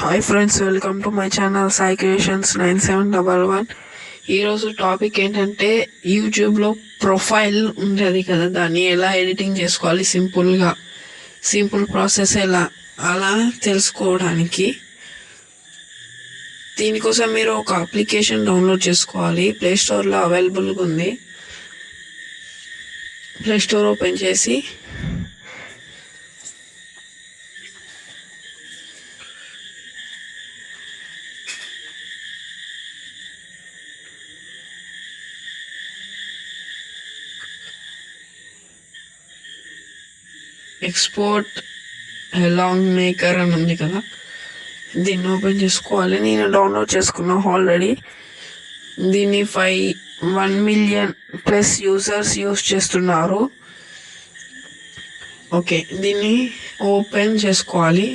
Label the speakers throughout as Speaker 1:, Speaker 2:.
Speaker 1: Hi friends, welcome to my channel Sai creations 9711. ఈరోజు topic ఏంటంటే యూట్యూబ్లో ప్రొఫైల్ ఉంటుంది కదా, దాన్ని ఎలా ఎడిటింగ్ చేసుకోవాలి సింపుల్ ప్రాసెస్ అలా తెలుసుకోవడానికి. దీనికోసం మీరు ఒక అప్లికేషన్ డౌన్లోడ్ చేసుకోవాలి. ప్లేస్టోర్లో అవైలబుల్గా ఉంది. ప్లేస్టోర్ ఓపెన్ చేసి ఎక్స్పోర్ట్ లాంగ్ మేకర్ అని ఉంది కదా, దీన్ని ఓపెన్ చేసుకోవాలి. నేను డౌన్లోడ్ చేసుకున్నా ఆల్రెడీ. దీన్ని 1 మిలియన్ ప్లస్ యూజర్స్ యూజ్ చేస్తున్నారు. ఓకే, దీన్ని ఓపెన్ చేసుకోవాలి.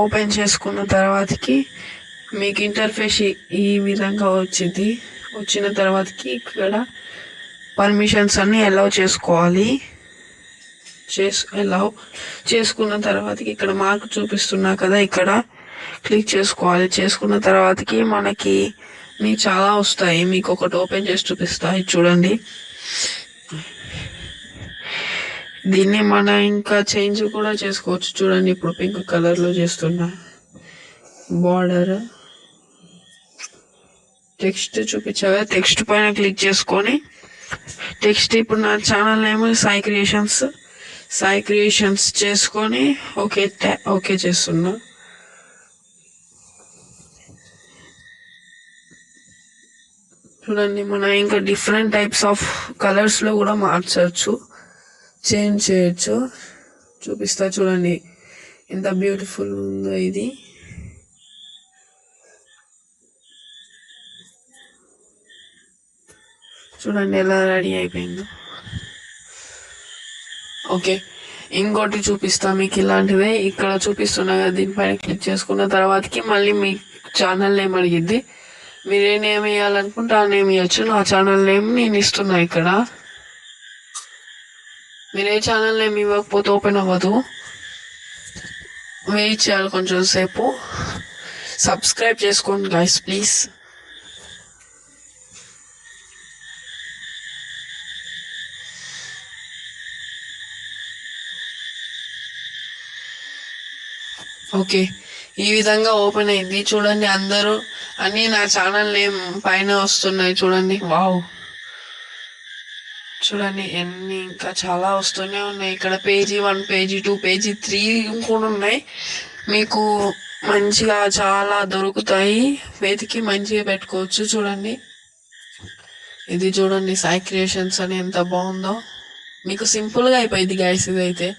Speaker 1: ఓపెన్ చేసుకున్న తర్వాతకి మీకు ఇంటర్ఫేస్ ఈ విధంగా వచ్చిన తర్వాతకి ఇక్కడ పర్మిషన్స్ అన్నీ అలౌ చేసుకోవాలి. అలౌ చేసుకున్న తర్వాతకి ఇక్కడ మార్క్ చూపిస్తున్నా కదా, ఇక్కడ క్లిక్ చేసుకోవాలి. చేసుకున్న తర్వాతకి మనకి చాలా వస్తాయి. మీకు ఒకటి ఓపెన్ చేసి చూపిస్తాయి, చూడండి. దీన్ని ఇంకా చేంజ్ కూడా చేసుకోవచ్చు. చూడండి, ఇప్పుడు పింక్ కలర్లో చేస్తున్నా. బార్డర్ టెక్స్ట్ చూపించాగా, టెక్స్ట్ పైన క్లిక్ చేసుకొని టెక్స్ట్ ఇప్పుడు నా ఛానల్ నేమ్ సాయి క్రియేషన్స్ చేసుకొని ఓకే చేస్తున్నా. చూడండి, మనం ఇంకా డిఫరెంట్ టైప్స్ ఆఫ్ కలర్స్లో కూడా మార్చవచ్చు, చేంజ్ చేయొచ్చు. చూపిస్తా, చూడండి ఎంత బ్యూటిఫుల్ ఉందో ఇది. చూడండి ఎలా రెడీ అయిపోయిందో. ఓకే, ఇంకోటి చూపిస్తా మీకు ఇలాంటిదే. ఇక్కడ చూపిస్తున్నా కదా, దీనిపైన క్లిక్ చేసుకున్న తర్వాతకి మళ్ళీ మీ ఛానల్ నేమ్ అడిగిద్ది. మీరు ఏ నేమ్ వేయాలనుకుంటే ఆ నేమ్ ఇవ్వచ్చు. నా ఛానల్ నేమ్ నేను ఇస్తున్నా. ఇక్కడ మీరు ఏ ఛానల్ నేమ్ ఇవ్వకపోతే ఓపెన్ అవ్వదు, వెయిట్ చేయాలి కొంచెం సేపు. సబ్స్క్రైబ్ చేసుకోండి గైస్, ప్లీజ్. ఓకే, ఈ విధంగా ఓపెన్ అయింది. చూడండి, అందరూ అన్నీ నా ఛానల్ నేమ్ పైన వస్తున్నాయి. చూడండి, వావ్, చూడండి ఎన్ని ఇంకా చాలా వస్తూనే ఉన్నాయి. ఇక్కడ పేజీ 1, పేజీ 2, పేజీ 3 కూడా ఉన్నాయి. మీకు మంచిగా చాలా దొరుకుతాయి, వెతికి మంచిగా పెట్టుకోవచ్చు. చూడండి, ఇది చూడండి, సాయి క్రియేషన్స్ అని ఎంత బాగుందో. మీకు సింపుల్గా అయిపోయింది గైస్ ఇదైతే.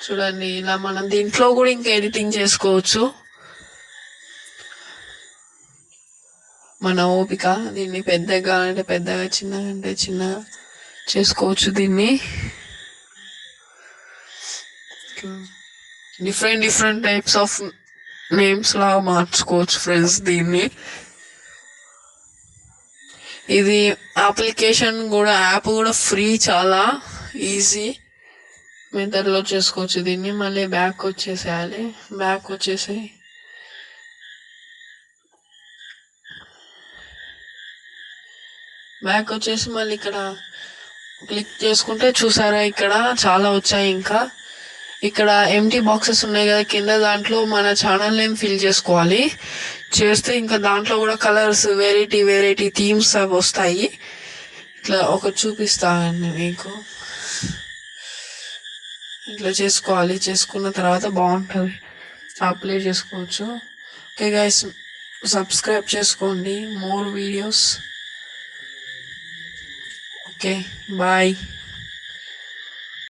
Speaker 1: చూడండి, ఇలా మనం దీంట్లో కూడా ఇంకా ఎడిటింగ్ చేసుకోవచ్చు. మన ఓపిక. దీన్ని పెద్దగా అంటే పెద్దగా, చిన్నగా అంటే చిన్నగా చేసుకోవచ్చు. దీన్ని డిఫరెంట్ టైప్స్ ఆఫ్ నేమ్స్ లాగా మార్చుకోవచ్చు ఫ్రెండ్స్. దీన్ని ఇది అప్లికేషన్ కూడా, యాప్ కూడా ఫ్రీ, చాలా ఈజీ మెథడ్లో చేసుకోవచ్చు. దీన్ని మళ్ళీ బ్యాక్ వచ్చేసి మళ్ళీ ఇక్కడ క్లిక్ చేసుకుంటే చూసారా, ఇక్కడ చాలా వచ్చాయి. ఇంకా ఇక్కడ ఎంటీ బాక్సెస్ ఉన్నాయి కదా కింద, దాంట్లో మన ఛానల్ నేమ్ ఫిల్ చేసుకోవాలి. చేస్తే ఇంకా దాంట్లో కూడా కలర్స్ వెరైటీ థీమ్స్ అవి వస్తాయి. ఇట్లా ఒకటి చూపిస్తానండి మీకు. ఇట్లా చేసుకోవాలి. చేసుకున్న తర్వాత బాగుంటుంది, అప్లై చేసుకోవచ్చు. ఓకే గైస్, సబ్స్క్రైబ్ చేసుకోండి, మోర్ వీడియోస్. Okay, bye.